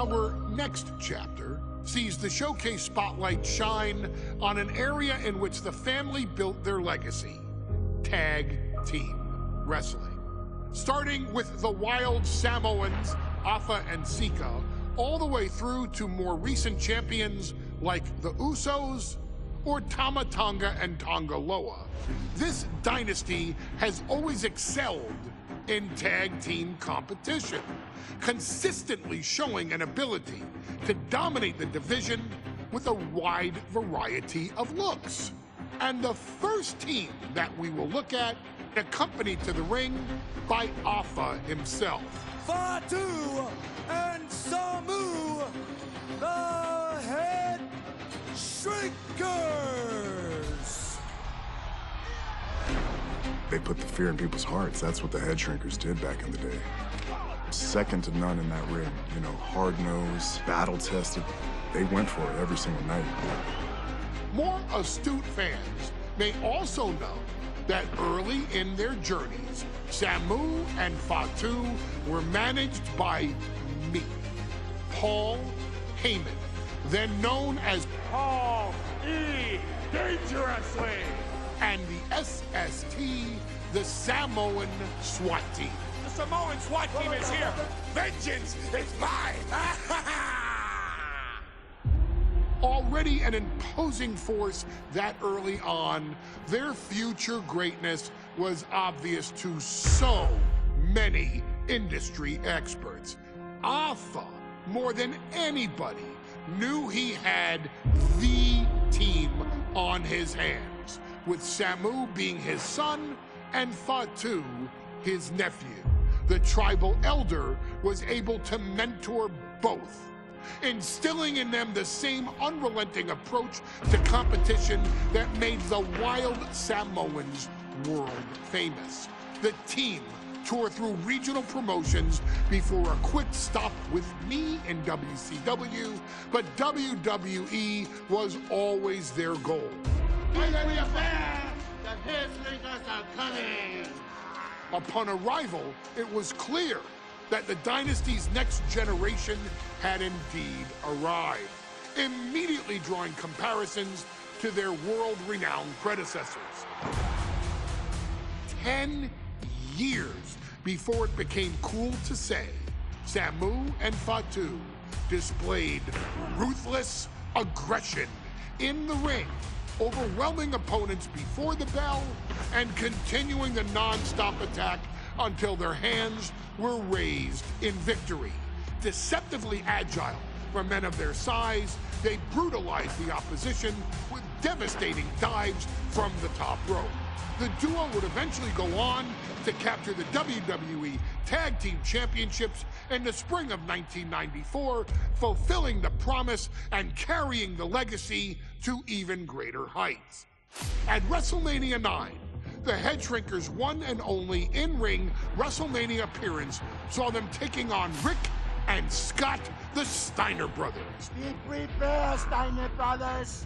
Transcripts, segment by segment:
Our next chapter sees the showcase spotlight shine on an area in which the family built their legacy: tag team wrestling. Starting with the wild Samoans, Afa and Sika, all the way through to more recent champions like the Usos or Tama Tonga and Tonga Loa. This dynasty has always excelled in tag team competition, consistently showing an ability to dominate the division with a wide variety of looks. And the first team that we will look at, accompanied to the ring by Afa himself. Fatu and Samu, the Headshrinkers. They put the fear in people's hearts. That's what the Headshrinkers did back in the day. Second to none in that ring. You know, hard-nosed, battle-tested. They went for it every single night. More astute fans may also know that early in their journeys, Samu and Fatu were managed by me, Paul Heyman, then known as Paul E. Dangerously, and the SST, the Samoan SWAT team. The Samoan SWAT team is here. Vengeance is mine. Already an imposing force that early on, their future greatness was obvious to so many industry experts. Afa, more than anybody, knew he had the team on his hands, with Samu being his son and Fatu his nephew. The tribal elder was able to mentor both, instilling in them the same unrelenting approach to competition that made the wild Samoans world famous. The team toured through regional promotions before a quick stop with me in WCW, but WWE was always their goal. The Headshrinkers are coming! Upon arrival, it was clear that the dynasty's next generation had indeed arrived, immediately drawing comparisons to their world-renowned predecessors. 10 years before it became cool to say, Samu and Fatu displayed ruthless aggression in the ring, overwhelming opponents before the bell and continuing the non-stop attack until their hands were raised in victory. Deceptively agile for men of their size, they brutalized the opposition with devastating dives from the top rope. The duo would eventually go on to capture the WWE Tag Team Championships in the spring of 1994, fulfilling the promise and carrying the legacy to even greater heights. At WrestleMania 9, the Headshrinkers' one and only in-ring WrestleMania appearance saw them taking on Rick and Scott, the Steiner brothers. Be prepared, Steiner brothers.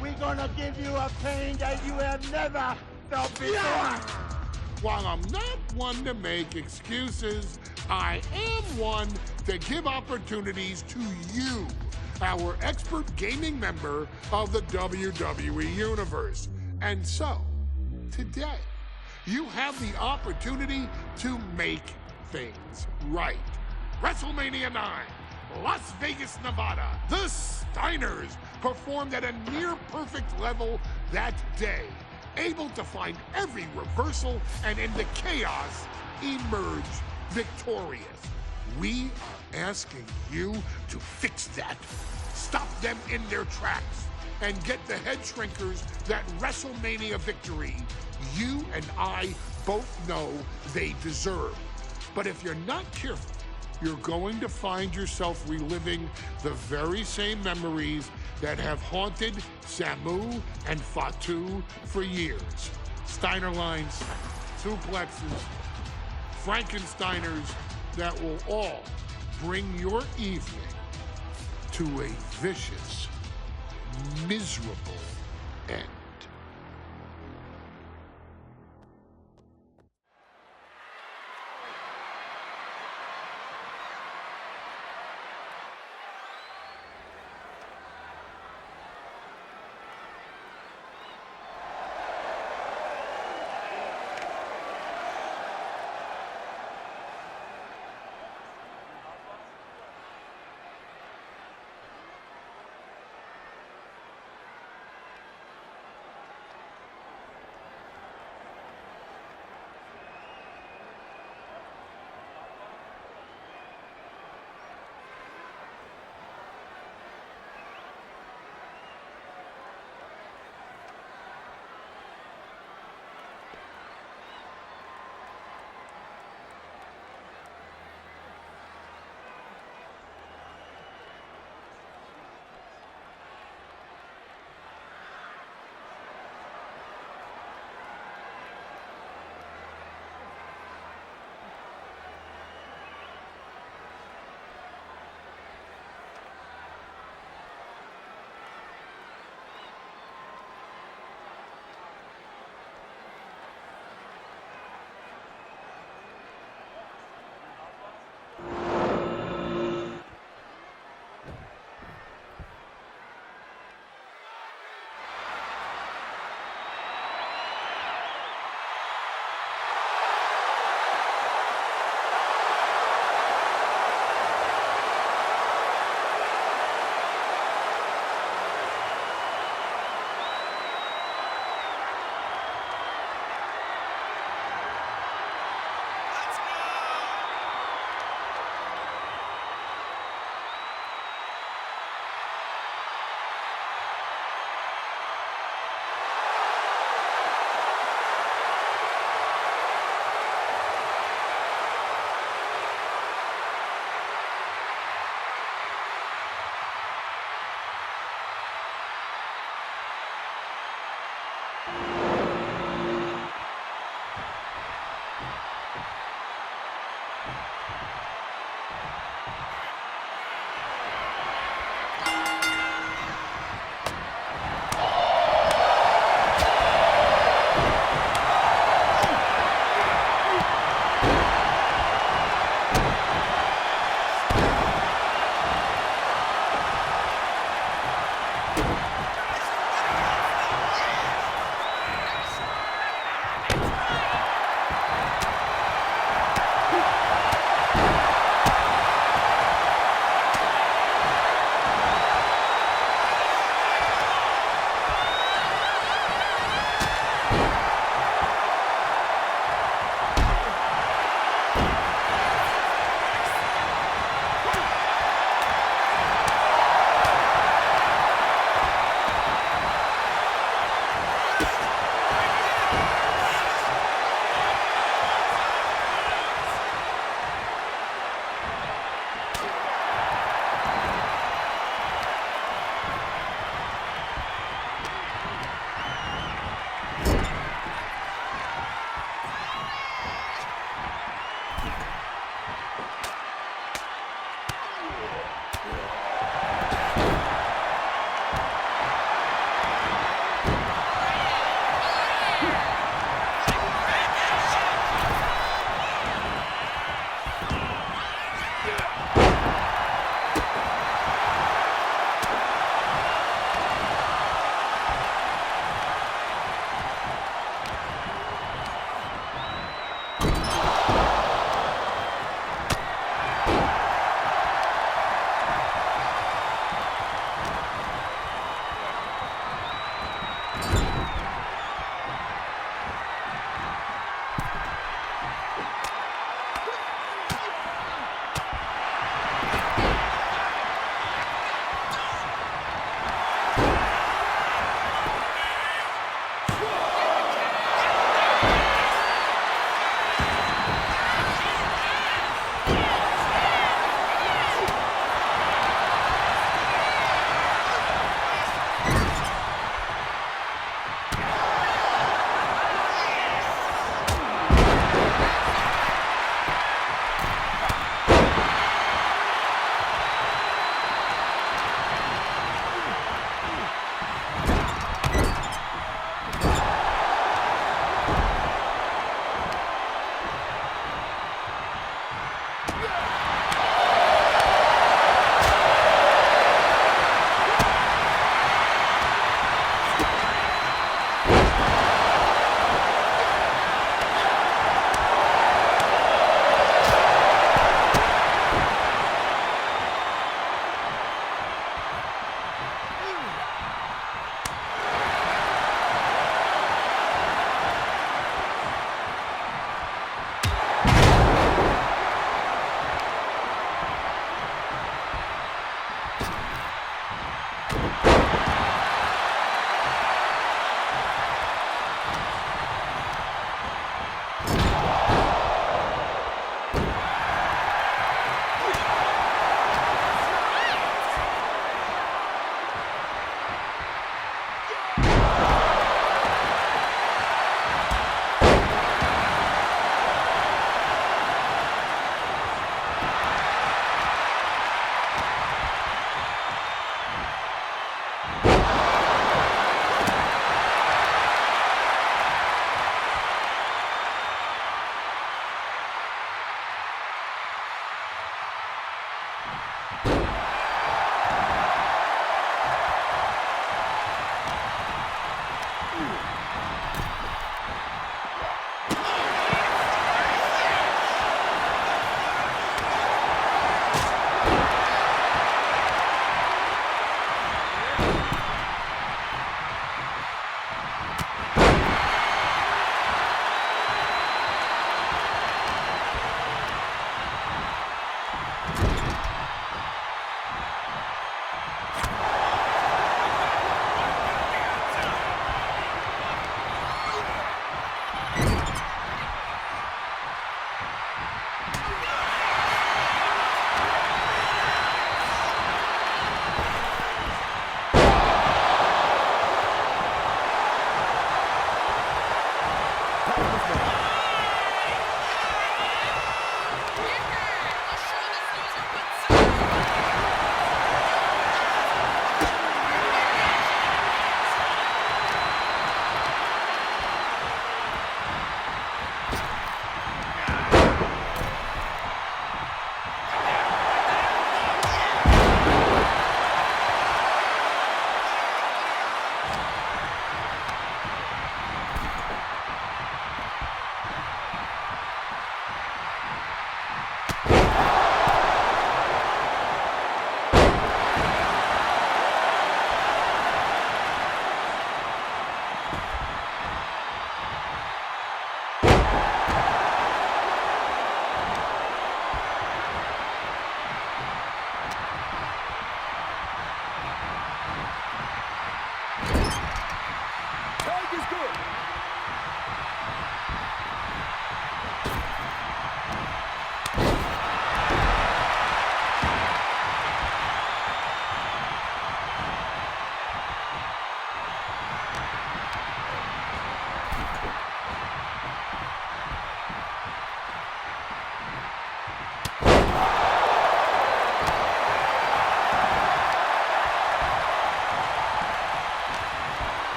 We're gonna give you a pain that you have never felt before. While I'm not one to make excuses, I am one to give opportunities to you, our expert gaming member of the WWE Universe. And so, today, you have the opportunity to make things right. WrestleMania 9, Las Vegas, Nevada. The Steiners performed at a near-perfect level that day, able to find every reversal and in the chaos emerge victorious. We are asking you to fix that, stop them in their tracks, and get the Headshrinkers that WrestleMania victory you and I both know they deserve. But if you're not careful, you're going to find yourself reliving the very same memories that have haunted Samu and Fatu for years. Steiner lines, suplexes, Frankensteiners that will all bring your evening to a vicious, miserable end.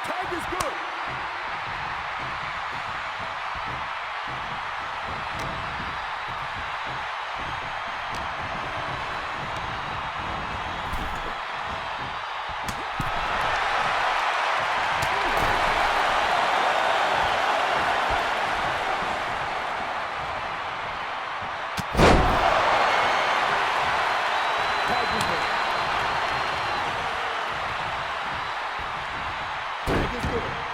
Tag is good. Tag is good.